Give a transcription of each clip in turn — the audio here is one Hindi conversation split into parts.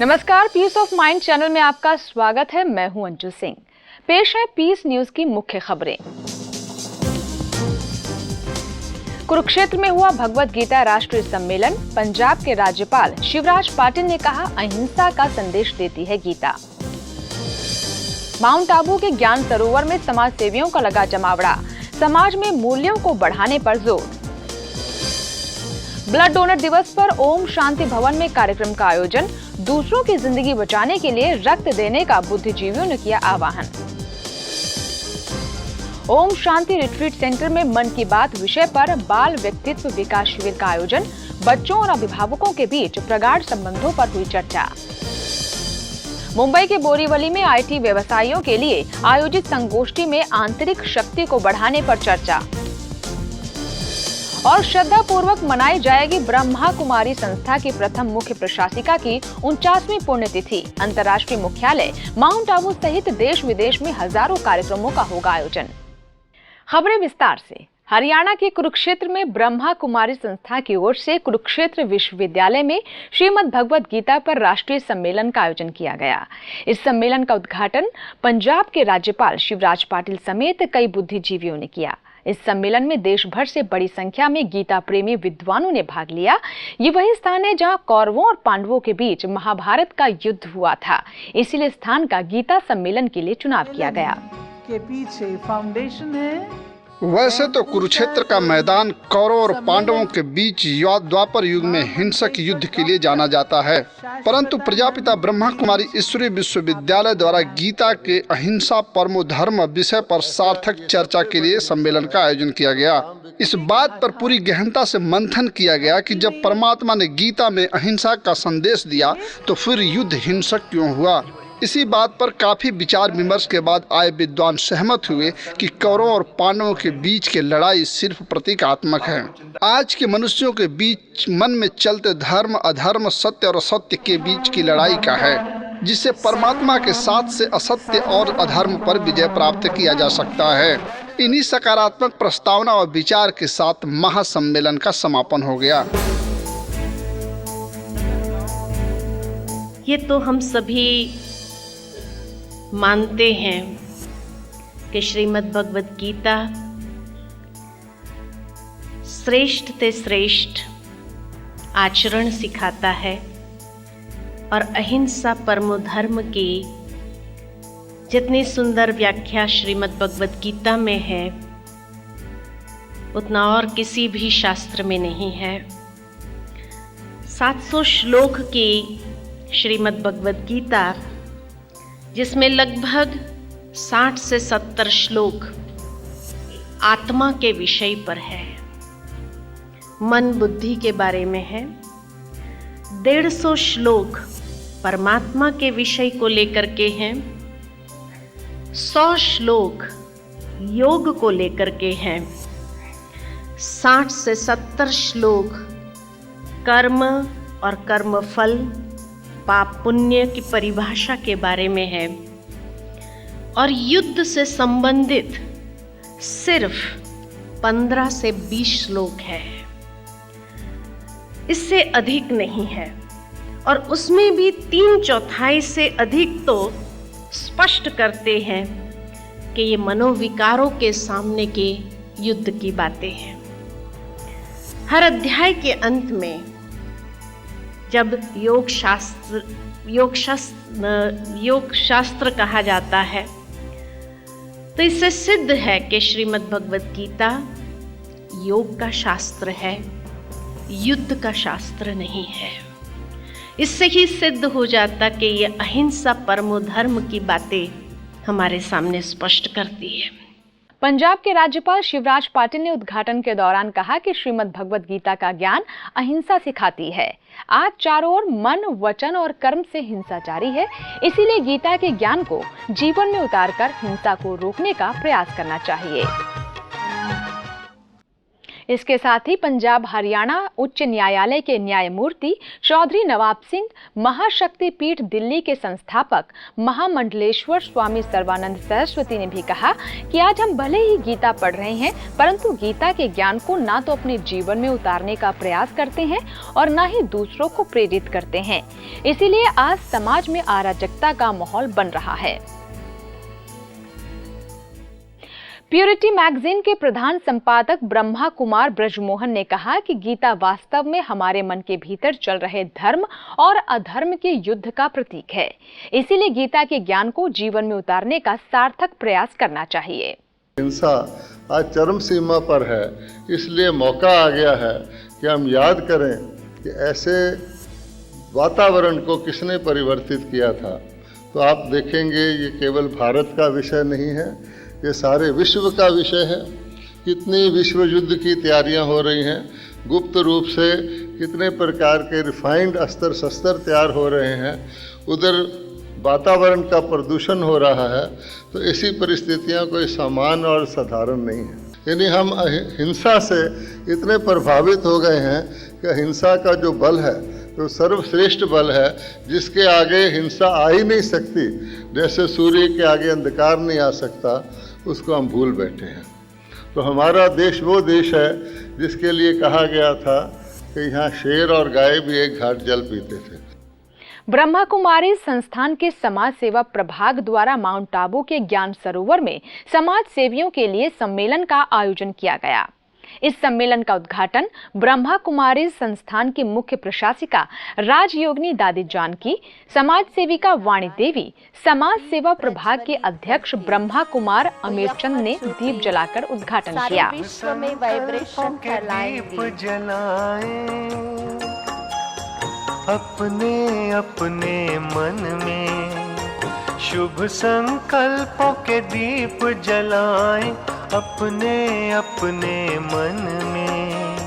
नमस्कार, पीस ऑफ माइंड चैनल में आपका स्वागत है। मैं हूं अंजू सिंह। पेश है पीस न्यूज की मुख्य खबरें। कुरुक्षेत्र में हुआ भगवत गीता राष्ट्रीय सम्मेलन। पंजाब के राज्यपाल शिवराज पाटिल ने कहा, अहिंसा का संदेश देती है गीता। माउंट आबू के ज्ञान सरोवर में समाज सेवियों का लगा जमावड़ा। समाज में मूल्यों को बढ़ाने पर जोर। ब्लड डोनर दिवस पर ओम शांति भवन में कार्यक्रम का आयोजन। दूसरों की जिंदगी बचाने के लिए रक्त देने का बुद्धिजीवियों ने किया आह्वान। ओम शांति रिट्रीट सेंटर में मन की बात विषय पर बाल व्यक्तित्व विकास शिविर का आयोजन। बच्चों और अभिभावकों के बीच प्रगाढ़ संबंधों पर हुई चर्चा। मुंबई के बोरीवली में आईटी व्यवसायियों के लिए आयोजित संगोष्ठी में आंतरिक शक्ति को बढ़ाने पर चर्चा। और श्रद्धा पूर्वक मनाई जाएगी ब्रह्मा कुमारी संस्था की प्रथम मुख्य प्रशासिका की 49वीं पुण्यतिथि। अंतर्राष्ट्रीय मुख्यालय माउंट आबू सहित देश विदेश में हजारों कार्यक्रमों का होगा आयोजन। खबरें विस्तार से। हरियाणा के कुरुक्षेत्र में ब्रह्मा कुमारी संस्था की ओर से कुरुक्षेत्र विश्वविद्यालय में श्रीमद् भगवत गीता पर राष्ट्रीय सम्मेलन का आयोजन किया गया। इस सम्मेलन का उद्घाटन पंजाब के राज्यपाल शिवराज पाटिल समेत कई बुद्धिजीवियों ने किया। इस सम्मेलन में देश भर से बड़ी संख्या में गीता प्रेमी विद्वानों ने भाग लिया। ये वही स्थान है जहां कौरवों और पांडवों के बीच महाभारत का युद्ध हुआ था। इसीलिए स्थान का गीता सम्मेलन के लिए चुनाव किया गया। के पीछे फाउंडेशन है। वैसे तो कुरुक्षेत्र का मैदान कौरवों और पांडवों के बीच द्वापर युग में हिंसक युद्ध के लिए जाना जाता है, परंतु प्रजापिता ब्रह्मा कुमारी ईश्वरीय विश्वविद्यालय द्वारा गीता के अहिंसा परमो धर्म विषय पर सार्थक चर्चा के लिए सम्मेलन का आयोजन किया गया। इस बात पर पूरी गहनता से मंथन किया गया कि जब परमात्मा ने गीता में अहिंसा का संदेश दिया तो फिर युद्ध हिंसक क्यों हुआ। इसी बात पर काफी विचार विमर्श के बाद आए विद्वान सहमत हुए कि कौरवों और पांडवों के बीच की लड़ाई सिर्फ प्रतीकात्मक है। आज के मनुष्यों के बीच मन में चलते धर्म अधर्म सत्य और असत्य के बीच की लड़ाई का है, जिससे परमात्मा के साथ से असत्य और अधर्म पर विजय प्राप्त किया जा सकता है। इन्हीं सकारात्मक प्रस्तावना और विचार के साथ महासम्मेलन का समापन हो गया। ये तो हम सभी मानते हैं कि श्रीमद् भगवत गीता श्रेष्ठ से श्रेष्ठ आचरण सिखाता है और अहिंसा परमो धर्म की जितनी सुंदर व्याख्या श्रीमद् भगवत गीता में है उतना और किसी भी शास्त्र में नहीं है। 700 श्लोक की श्रीमद् भगवत गीता, जिसमें लगभग 60 से 70 श्लोक आत्मा के विषय पर है, मन बुद्धि के बारे में है। 150 श्लोक परमात्मा के विषय को लेकर के हैं। 100 श्लोक योग को लेकर के हैं। 60 से 70 श्लोक कर्म और कर्म फल पाप पुण्य की परिभाषा के बारे में है और युद्ध से संबंधित सिर्फ 15 से 20 श्लोक है, इससे अधिक नहीं है। और उसमें भी 3/4 से अधिक तो स्पष्ट करते हैं कि ये मनोविकारों के सामने के युद्ध की बातें हैं। हर अध्याय के अंत में जब योग शास्त्र कहा जाता है तो इससे सिद्ध है कि श्रीमद् भगवत गीता योग का शास्त्र है, युद्ध का शास्त्र नहीं है। इससे ही सिद्ध हो जाता कि ये अहिंसा परमो धर्म की बातें हमारे सामने स्पष्ट करती है। पंजाब के राज्यपाल शिवराज पाटिल ने उद्घाटन के दौरान कहा कि श्रीमद् भगवत गीता का ज्ञान अहिंसा सिखाती है। आज चारों ओर मन वचन और कर्म से हिंसा जारी है, इसीलिए गीता के ज्ञान को जीवन में उतारकर हिंसा को रोकने का प्रयास करना चाहिए। इसके साथ ही पंजाब हरियाणा उच्च न्यायालय के न्यायमूर्ति चौधरी नवाब सिंह, महाशक्ति पीठ दिल्ली के संस्थापक महामंडलेश्वर स्वामी सर्वानंद सरस्वती ने भी कहा कि आज हम भले ही गीता पढ़ रहे हैं, परंतु गीता के ज्ञान को ना तो अपने जीवन में उतारने का प्रयास करते हैं और ना ही दूसरों को प्रेरित करते हैं। इसीलिए आज समाज में अराजकता का माहौल बन रहा है। प्योरिटी मैगजीन के प्रधान संपादक ब्रह्मा कुमार ब्रजमोहन ने कहा कि गीता वास्तव में हमारे मन के भीतर चल रहे धर्म और अधर्म के युद्ध का प्रतीक है। इसीलिए गीता के ज्ञान को जीवन में उतारने का सार्थक प्रयास करना चाहिए। हिंसा आज चरम सीमा पर है, इसलिए मौका आ गया है कि हम याद करें कि ऐसे वातावरण को किसने परिवर्तित किया था। तो आप देखेंगे ये केवल भारत का विषय नहीं है, ये सारे विश्व का विषय है। कितनी विश्व युद्ध की तैयारियां हो रही हैं, गुप्त रूप से कितने प्रकार के रिफाइंड अस्त्र शस्त्र तैयार हो रहे हैं, उधर वातावरण का प्रदूषण हो रहा है। तो ऐसी परिस्थितियां कोई सामान्य और साधारण नहीं है। यानी हम हिंसा से इतने प्रभावित हो गए हैं कि हिंसा का जो बल है तो सर्वश्रेष्ठ बल है, जिसके आगे हिंसा आ ही नहीं सकती। जैसे सूर्य के आगे अंधकार नहीं आ सकता, उसको हम भूल बैठे हैं। तो हमारा देश वो देश है जिसके लिए कहा गया था कि यहाँ शेर और गाय भी एक घाट जल पीते थे। ब्रह्मा कुमारी संस्थान के समाज सेवा प्रभाग द्वारा माउंट आबू के ज्ञान सरोवर में समाज सेवियों के लिए सम्मेलन का आयोजन किया गया। इस सम्मेलन का उद्घाटन ब्रह्मा कुमारी संस्थान की मुख्य प्रशासिका राजयोगिनी दादी जानकी, समाज सेविका वाणी देवी, समाज सेवा प्रभाग के अध्यक्ष ब्रह्मा कुमार अमीरचंद ने दीप जलाकर उद्घाटन किया। विश्व में वाइब्रेशन फैलाएंगे, अपने अपने मन में शुभ संकल्पों के दीप जलाएं, अपने अपने मन में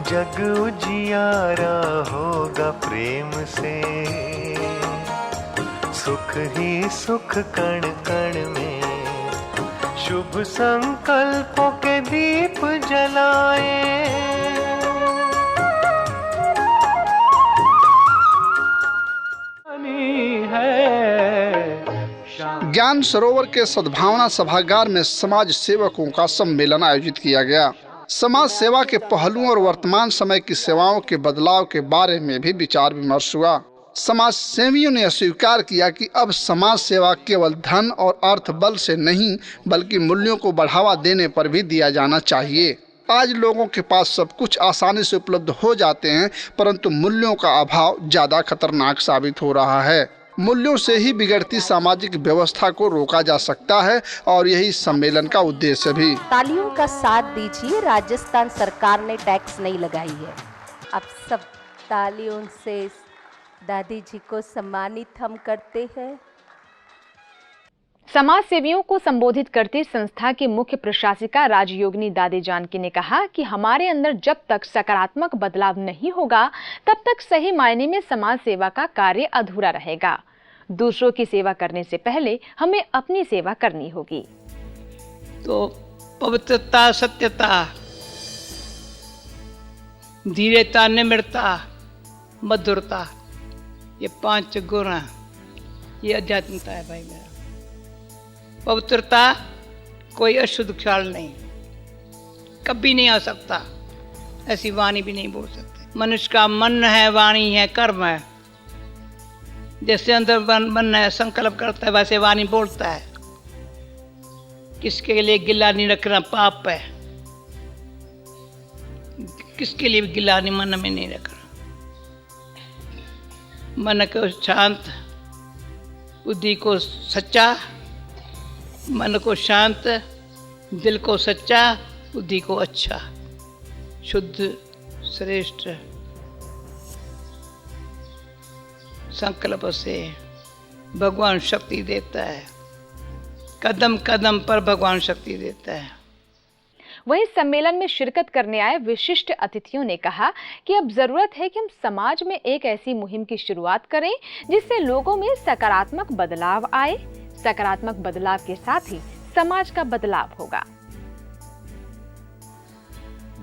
जग उजियारा होगा प्रेम से, सुख ही सुख कण कण में, शुभ संकल्पों के दीप जलाएं। ज्ञान सरोवर के सद्भावना सभागार में समाज सेवकों का सम्मेलन आयोजित किया गया। समाज सेवा के पहलुओं और वर्तमान समय की सेवाओं के बदलाव के बारे में भी विचार विमर्श हुआ। समाज सेवियों ने स्वीकार किया कि अब समाज सेवा केवल धन और अर्थ बल से नहीं, बल्कि मूल्यों को बढ़ावा देने पर भी दिया जाना चाहिए। आज लोगों के पास सब कुछ आसानी से उपलब्ध हो जाते हैं, परंतु मूल्यों का अभाव ज्यादा खतरनाक साबित हो रहा है। मूल्यों से ही बिगड़ती सामाजिक व्यवस्था को रोका जा सकता है और यही सम्मेलन का उद्देश्य भी। तालियों का साथ दीजिए, राजस्थान सरकार ने टैक्स नहीं लगाई है। अब सब तालियों से दादी जी को सम्मानित हम करते हैं। समाज सेवियों को संबोधित करती संस्था की मुख्य प्रशासिका राजयोगिनी दादी जानकी ने कहा कि हमारे अंदर जब तक सकारात्मक बदलाव नहीं होगा, तब तक सही मायने में समाज सेवा का कार्य अधूरा रहेगा। दूसरों की सेवा करने से पहले हमें अपनी सेवा करनी होगी। तो पवित्रता, सत्यता, धीरता, निम्रता, मधुरता, ये 5 गुण, ये आध्यात्मिकता है भाई मेरा। पवित्रता, कोई अशुद्ध ख्याल नहीं, कभी नहीं आ सकता, ऐसी वाणी भी नहीं बोल सकते। मनुष्य का मन है, वाणी है, कर्म है। जैसे अंदर मन है, संकल्प करता है, वैसे वाणी बोलता है। किसके लिए गिला नहीं रखना पाप है, किसके लिए गिला नहीं मन में नहीं रखना। मन को शांत, बुद्धि को सच्चा, मन को शांत, दिल को सच्चा, बुद्धि को अच्छा, शुद्ध, श्रेष्ठ संकल्प से भगवान शक्ति देता है। कदम कदम पर भगवान शक्ति देता है। वहीं सम्मेलन में शिरकत करने आए विशिष्ट अतिथियों ने कहा कि अब जरूरत है कि हम समाज में एक ऐसी मुहिम की शुरुआत करें जिससे लोगों में सकारात्मक बदलाव आए। सकारात्मक बदलाव के साथ ही समाज का बदलाव होगा।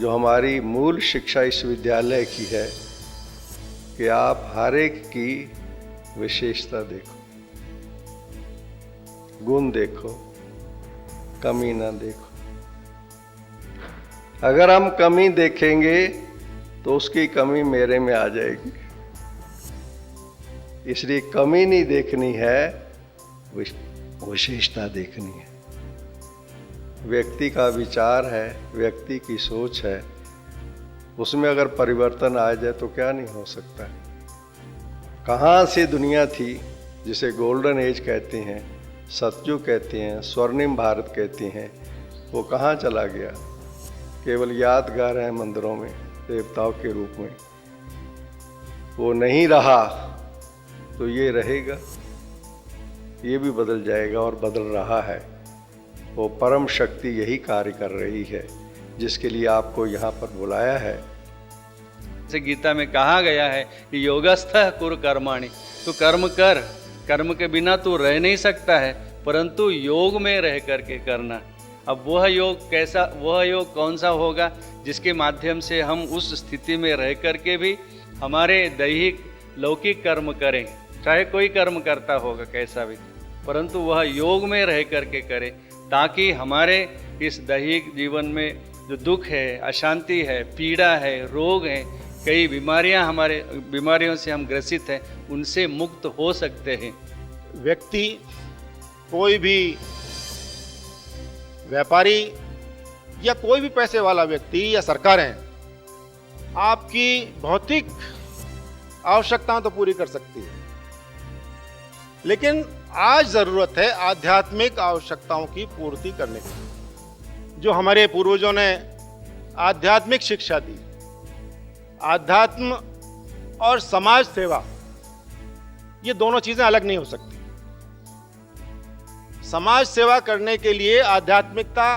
जो हमारी मूल शिक्षा इस विद्यालय की है कि आप हर एक की विशेषता देखो, गुण देखो, कमी ना देखो। अगर हम कमी देखेंगे तो उसकी कमी मेरे में आ जाएगी, इसलिए कमी नहीं देखनी है, विशेषता देखनी है। व्यक्ति का विचार है, व्यक्ति की सोच है, उसमें अगर परिवर्तन आ जाए तो क्या नहीं हो सकता है। कहाँ से दुनिया थी जिसे गोल्डन एज कहते हैं, सतयुग कहते हैं, स्वर्णिम भारत कहते हैं, वो कहाँ चला गया? केवल यादगार है मंदिरों में देवताओं के रूप में। वो नहीं रहा तो ये रहेगा, ये भी बदल जाएगा और बदल रहा है। वो परम शक्ति यही कार्य कर रही है जिसके लिए आपको यहाँ पर बुलाया है। जैसे गीता में कहा गया है कि योगस्थः कुरु कर्माणि, तू कर्म कर, कर्म के बिना तू रह नहीं सकता है, परंतु योग में रह करके करना। अब वह योग कैसा, वह योग कौन सा होगा जिसके माध्यम से हम उस स्थिति में रह करके भी हमारे दैहिक लौकिक कर्म करें, चाहे कोई कर्म करता होगा कैसा भी, परंतु वह योग में रह करके करें, ताकि हमारे इस दैहिक जीवन में जो दुख है, अशांति है, पीड़ा है, रोग है, कई बीमारियों से हम ग्रसित हैं, उनसे मुक्त हो सकते हैं। व्यक्ति, कोई भी व्यापारी या कोई भी पैसे वाला व्यक्ति या सरकारें आपकी भौतिक आवश्यकताएं तो पूरी कर सकती है, लेकिन आज जरूरत है आध्यात्मिक आवश्यकताओं की पूर्ति करने की। जो हमारे पूर्वजों ने आध्यात्मिक शिक्षा दी, आध्यात्म और समाज सेवा, ये दोनों चीजें अलग नहीं हो सकती। समाज सेवा करने के लिए आध्यात्मिकता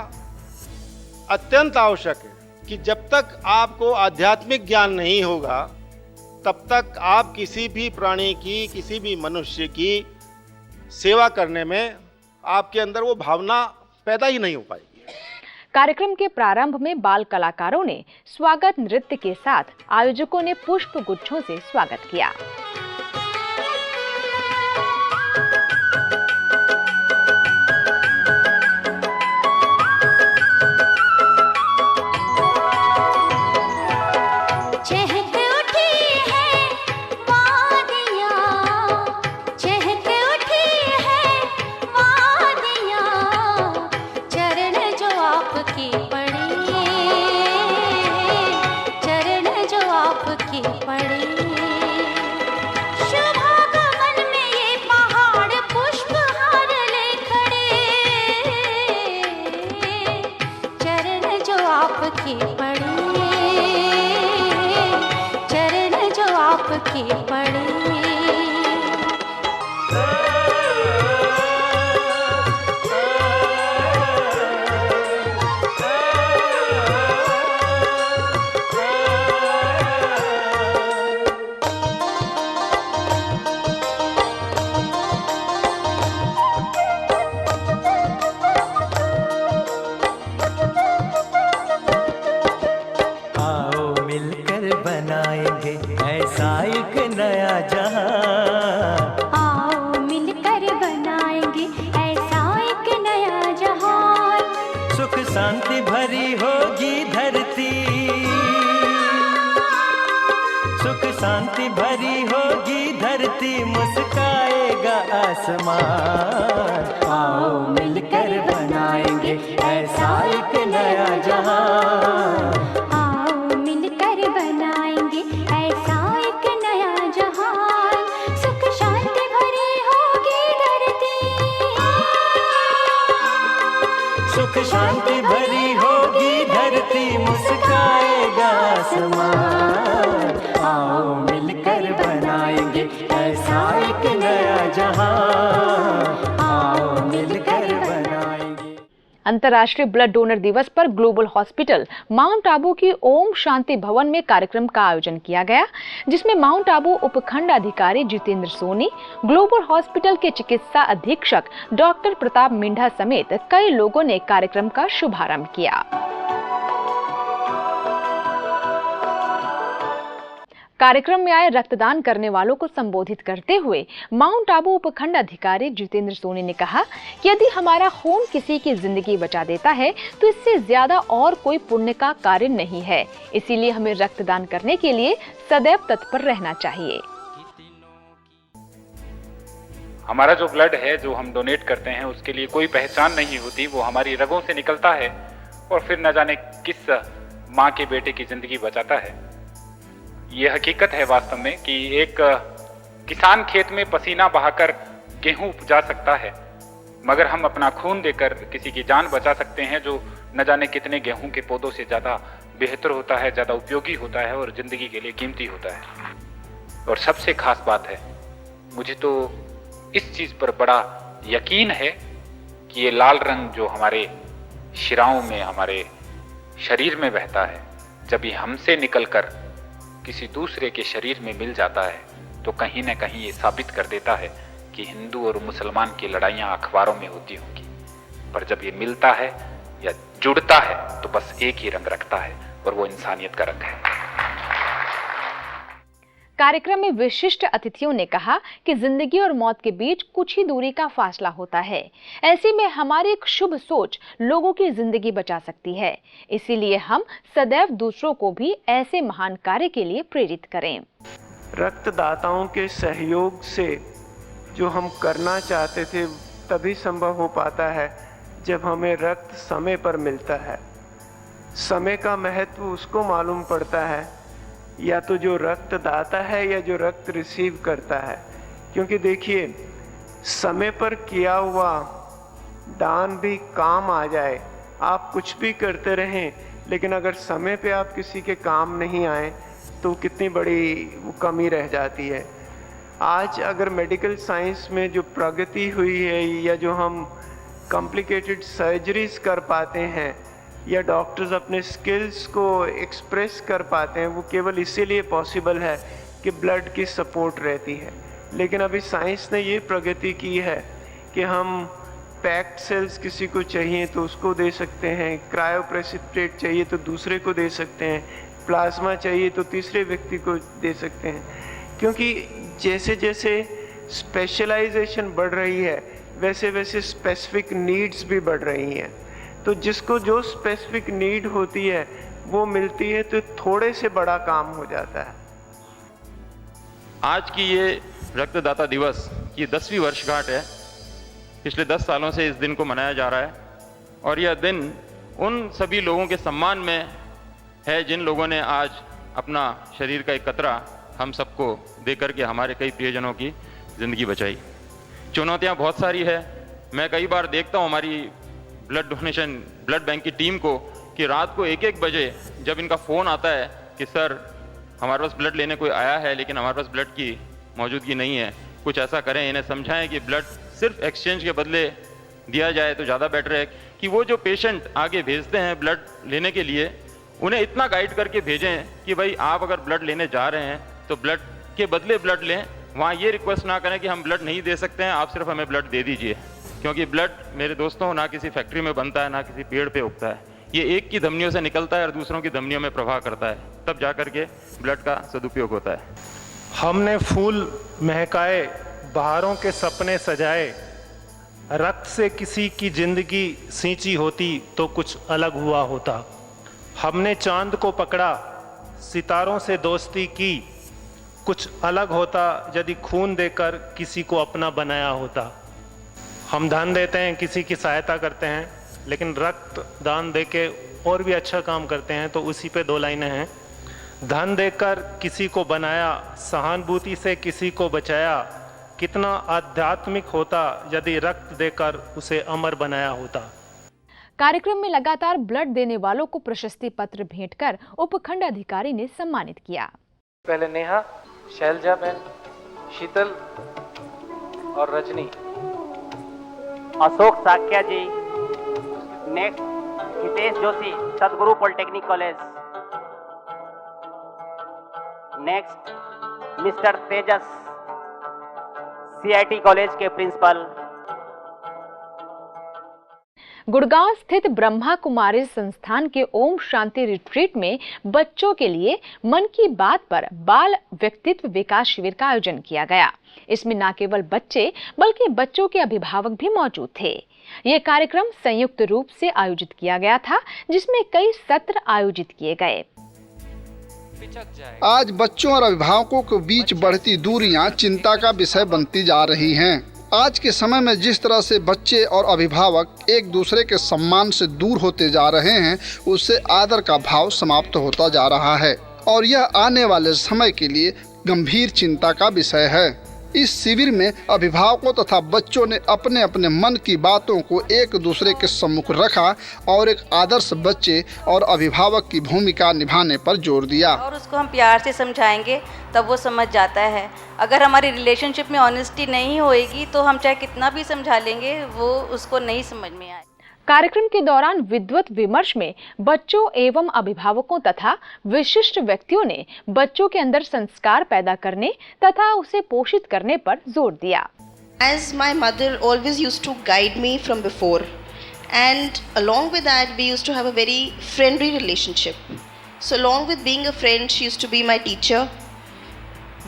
अत्यंत आवश्यक है कि जब तक आपको आध्यात्मिक ज्ञान नहीं होगा तब तक आप किसी भी प्राणी की, किसी भी मनुष्य की सेवा करने में आपके अंदर वो भावना पैदा ही नहीं हो पाएगी। कार्यक्रम के प्रारंभ में बाल कलाकारों ने स्वागत नृत्य के साथ आयोजकों ने पुष्प गुच्छों से स्वागत किया। शांति भरी होगी धरती, सुख शांति भरी होगी धरती, मुस्काएगा आसमान। आओ मिलकर बनाएंगे ऐसा एक नया जहां। आओ मिलकर बनाएंगे ऐसा एक नया जहान। सुख शांति भरी होगी धरती, सुख शांति भरी होगी धरती, मुस्काएगा आसमान। आओ मिलकर बनाएंगे ऐसा एक नया जहां। आओ मिलकर बनाएंगे। अंतर्राष्ट्रीय ब्लड डोनर दिवस पर ग्लोबल हॉस्पिटल माउंट आबू की ओम शांति भवन में कार्यक्रम का आयोजन किया गया, जिसमें माउंट आबू उपखंड अधिकारी जितेंद्र सोनी, ग्लोबल हॉस्पिटल के चिकित्सा अधीक्षक डॉक्टर प्रताप मिंढा समेत कई लोगों ने कार्यक्रम का शुभारंभ किया। कार्यक्रम में आए रक्तदान करने वालों को संबोधित करते हुए माउंट आबू उपखंड अधिकारी जितेंद्र सोनी ने कहा कि यदि हमारा खून किसी की जिंदगी बचा देता है तो इससे ज्यादा और कोई पुण्य का कार्य नहीं है। इसीलिए हमें रक्तदान करने के लिए सदैव तत्पर रहना चाहिए। हमारा जो ब्लड है जो हम डोनेट करते हैं उसके लिए कोई पहचान नहीं होती, वो हमारी रगों से निकलता है और फिर न जाने किस माँ के बेटे की जिंदगी बचाता है। ये हकीकत है वास्तव में कि एक किसान खेत में पसीना बहाकर गेहूं उपजा सकता है, मगर हम अपना खून देकर किसी की जान बचा सकते हैं जो न जाने कितने गेहूं के पौधों से ज़्यादा बेहतर होता है, ज़्यादा उपयोगी होता है और ज़िंदगी के लिए कीमती होता है। और सबसे खास बात है, मुझे तो इस चीज़ पर बड़ा यकीन है कि ये लाल रंग जो हमारे शिराओं में, हमारे शरीर में बहता है, जब ये हमसे निकलकर किसी दूसरे के शरीर में मिल जाता है तो कहीं न कहीं ये साबित कर देता है कि हिंदू और मुसलमान की लड़ाइयाँ अखबारों में होती होंगी, पर जब ये मिलता है या जुड़ता है तो बस एक ही रंग रखता है और वो इंसानियत का रंग है। कार्यक्रम में विशिष्ट अतिथियों ने कहा कि जिंदगी और मौत के बीच कुछ ही दूरी का फासला होता है। ऐसे में हमारी एक शुभ सोच लोगों की जिंदगी बचा सकती है। इसीलिए हम सदैव दूसरों को भी ऐसे महान कार्य के लिए प्रेरित करें। रक्तदाताओं के सहयोग से जो हम करना चाहते थे तभी संभव हो पाता है जब हमें रक्त समय पर मिलता है। समय का महत्व उसको मालूम पड़ता है, या तो जो रक्त दाता है या जो रक्त रिसीव करता है। क्योंकि देखिए, समय पर किया हुआ दान भी काम आ जाए, आप कुछ भी करते रहें लेकिन अगर समय पे आप किसी के काम नहीं आए तो कितनी बड़ी कमी रह जाती है। आज अगर मेडिकल साइंस में जो प्रगति हुई है या जो हम कॉम्प्लिकेटेड सर्जरीज कर पाते हैं या डॉक्टर्स अपने स्किल्स को एक्सप्रेस कर पाते हैं, वो केवल इसीलिए पॉसिबल है कि ब्लड की सपोर्ट रहती है। लेकिन अभी साइंस ने ये प्रगति की है कि हम पैक्ड सेल्स किसी को चाहिए तो उसको दे सकते हैं, क्रायोप्रेसिपिटेट चाहिए तो दूसरे को दे सकते हैं, प्लाज्मा चाहिए तो तीसरे व्यक्ति को दे सकते हैं। क्योंकि जैसे जैसे स्पेशलाइजेशन बढ़ रही है वैसे वैसे स्पेसिफिक नीड्स भी बढ़ रही हैं। तो जिसको जो स्पेसिफिक नीड होती है वो मिलती है तो थोड़े से बड़ा काम हो जाता है। आज की ये रक्तदाता दिवस की 10वीं वर्षगांठ है। पिछले 10 सालों से इस दिन को मनाया जा रहा है और यह दिन उन सभी लोगों के सम्मान में है जिन लोगों ने आज अपना शरीर का एक कतरा हम सबको दे करके हमारे कई प्रियजनों की ज़िंदगी बचाई। चुनौतियाँ बहुत सारी है। मैं कई बार देखता हूँ हमारी ब्लड बैंक की टीम को कि रात को 1-1 बजे जब इनका फ़ोन आता है कि सर हमारे पास ब्लड लेने कोई आया है लेकिन हमारे पास ब्लड की मौजूदगी नहीं है, कुछ ऐसा करें, इन्हें समझाएं कि ब्लड सिर्फ एक्सचेंज के बदले दिया जाए तो ज़्यादा बेटर है। कि वो जो पेशेंट आगे भेजते हैं ब्लड लेने के लिए उन्हें इतना गाइड करके भेजें कि भाई आप अगर ब्लड लेने जा रहे हैं तो ब्लड के बदले ब्लड लें। वहाँ ये रिक्वेस्ट ना करें कि हम ब्लड नहीं दे सकते हैं, आप सिर्फ हमें ब्लड दे दीजिए। क्योंकि ब्लड मेरे दोस्तों ना किसी फैक्ट्री में बनता है ना किसी पेड़ पे उगता है, ये एक की धमनियों से निकलता है और दूसरों की धमनियों में प्रवाह करता है, तब जा करके ब्लड का सदुपयोग होता है। हमने फूल महकाए, बहारों के सपने सजाए, रक्त से किसी की जिंदगी सींची होती तो कुछ अलग हुआ होता। हमने चांद को पकड़ा, सितारों से दोस्ती की, कुछ अलग होता यदि खून देकर किसी को अपना बनाया होता। हम दान देते हैं, किसी की सहायता करते हैं, लेकिन रक्त दान देके और भी अच्छा काम करते हैं। तो उसी पे 2 लाइनें हैं। धन देकर किसी को बनाया, सहानुभूति से किसी को बचाया, कितना आध्यात्मिक होता यदि रक्त देकर उसे अमर बनाया होता। कार्यक्रम में लगातार ब्लड देने वालों को प्रशस्ति पत्र भेंट कर उपखंड अधिकारी ने सम्मानित किया। पहले नेहा, शैलजा बहन, शीतल और रजनी। अशोक साक्या जी। नेक्स्ट हितेश जोशी, सदगुरु पॉलिटेक्निक कॉलेज। नेक्स्ट मिस्टर तेजस, CIT कॉलेज के प्रिंसिपल। गुड़गांव स्थित ब्रह्मा कुमारी संस्थान के ओम शांति रिट्रीट में बच्चों के लिए मन की बात पर बाल व्यक्तित्व विकास शिविर का आयोजन किया गया। इसमें न केवल बच्चे बल्कि बच्चों के अभिभावक भी मौजूद थे। ये कार्यक्रम संयुक्त रूप से आयोजित किया गया था, जिसमें कई सत्र आयोजित किए गए। आज बच्चों और अभिभावकों के बीच बढ़ती दूरियां चिंता का विषय बनती जा रही हैं। आज के समय में जिस तरह से बच्चे और अभिभावक एक दूसरे के सम्मान से दूर होते जा रहे हैं, उससे आदर का भाव समाप्त होता जा रहा है और यह आने वाले समय के लिए गंभीर चिंता का विषय है। इस शिविर में अभिभावकों तथा बच्चों ने अपने अपने मन की बातों को एक दूसरे के सम्मुख रखा और एक आदर्श बच्चे और अभिभावक की भूमिका निभाने पर जोर दिया। और उसको हम प्यार से समझाएंगे तब वो समझ जाता है। अगर हमारी रिलेशनशिप में ऑनेस्टी नहीं होएगी तो हम चाहे कितना भी समझा लेंगे, वो उसको नहीं समझ में आए। कार्यक्रम के दौरान विद्वत विमर्श में बच्चों एवं अभिभावकों तथा विशिष्ट व्यक्तियों ने बच्चों के अंदर संस्कार पैदा करने तथा उसे पोषित करने पर जोर दिया। As my mother always used to guide me from before, and along with that we used to have a very friendly relationship. So along with being a friend, she used to be my teacher.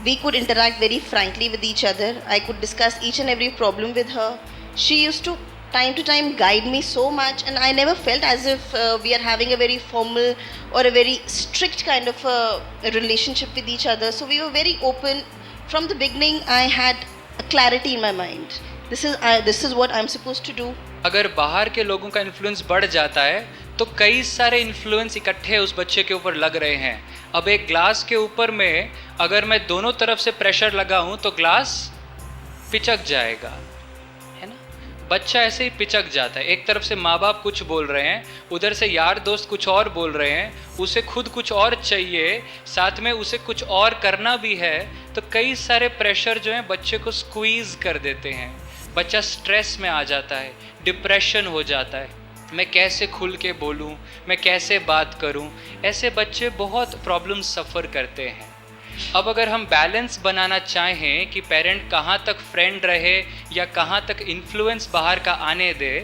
We could interact very frankly with each other. I could discuss each and every problem with her. She used to time to time guide me so much, and I never felt as if we are having a very formal or a very strict kind of a relationship with each other. So we were very open from the beginning. I had a clarity in my mind. This is what I'm supposed to do. अगर बाहर के लोगों का इन्फ्लुएंस बढ़ जाता है तो कई सारे इन्फ्लुएंस इकट्ठे उस बच्चे के ऊपर लग रहे हैं। अब एक ग्लास के ऊपर में अगर मैं दोनों तरफ से प्रेशर लगाऊं तो ग्लास पिचक जाएगा, है ना। बच्चा ऐसे ही पिचक जाता है। एक तरफ से माँ बाप कुछ बोल रहे हैं, उधर से यार दोस्त कुछ और बोल रहे हैं, उसे खुद कुछ और चाहिए, साथ में उसे कुछ और करना भी है, तो कई सारे प्रेशर जो हैं बच्चे को स्क्वीज कर देते हैं। बच्चा स्ट्रेस में आ जाता है, डिप्रेशन हो जाता है। मैं कैसे खुल के बोलूं, मैं कैसे बात करूं, ऐसे बच्चे बहुत प्रॉब्लम सफ़र करते हैं। अब अगर हम बैलेंस बनाना चाहें कि पेरेंट कहाँ तक फ्रेंड रहे या कहाँ तक इन्फ्लुएंस बाहर का आने दे,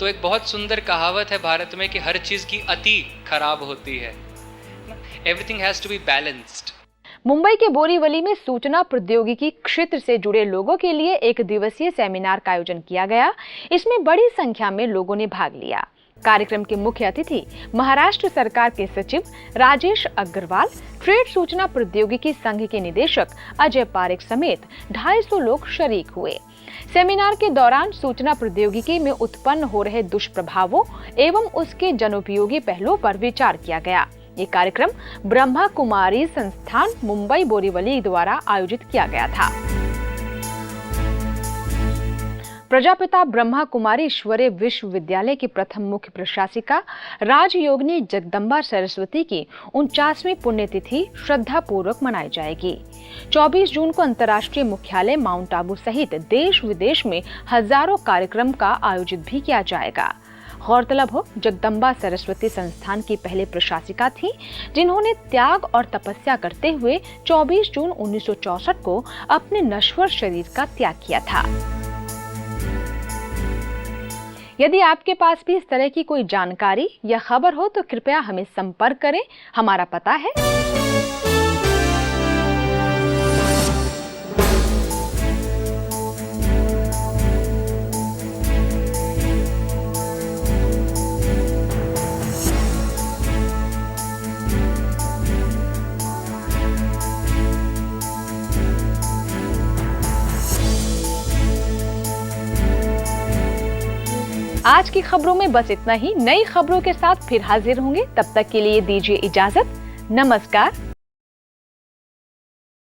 तो एक बहुत सुंदर कहावत है भारत में कि हर चीज़ की अति खराब होती है। Everything has to be balanced. Mumbai के बोरीवली में सूचना प्रौद्योगिकी क्षेत्र से जुड़े लोगों के लिए एक दिवसीय सेमिनार का आयोजन किया गया। इसमें बड़ी संख्या में लोगों ने भाग लिया। कार्यक्रम के मुख्य अतिथि महाराष्ट्र सरकार के सचिव राजेश अग्रवाल, ट्रेड सूचना प्रौद्योगिकी संघ के निदेशक अजय पारेख समेत 250 लोग शरीक हुए। सेमिनार के दौरान सूचना प्रौद्योगिकी में उत्पन्न हो रहे दुष्प्रभावों एवं उसके जनोपयोगी पहलुओं पर विचार किया गया। ये कार्यक्रम ब्रह्मा कुमारी संस्थान मुंबई बोरीवली द्वारा आयोजित किया गया था। प्रजापिता ब्रह्मा कुमारी ईश्वरीय विश्वविद्यालय की प्रथम मुख्य प्रशासिका राजयोगिनी जगदम्बा सरस्वती की 49वीं पुण्यतिथि श्रद्धा पूर्वक मनाई जाएगी। 24 जून को अंतर्राष्ट्रीय मुख्यालय माउंट आबू सहित देश विदेश में हजारों कार्यक्रम का आयोजित भी किया जाएगा। गौरतलब हो, जगदम्बा सरस्वती संस्थान की पहले प्रशासिका थी, जिन्होंने त्याग और तपस्या करते हुए 24 जून 1964 को अपने नश्वर शरीर का त्याग किया था। यदि आपके पास भी इस तरह की कोई जानकारी या खबर हो तो कृपया हमें संपर्क करें। हमारा पता है आज की खबरों में बस इतना ही। नई खबरों के साथ फिर हाजिर होंगे, तब तक के लिए दीजिए इजाजत। नमस्कार।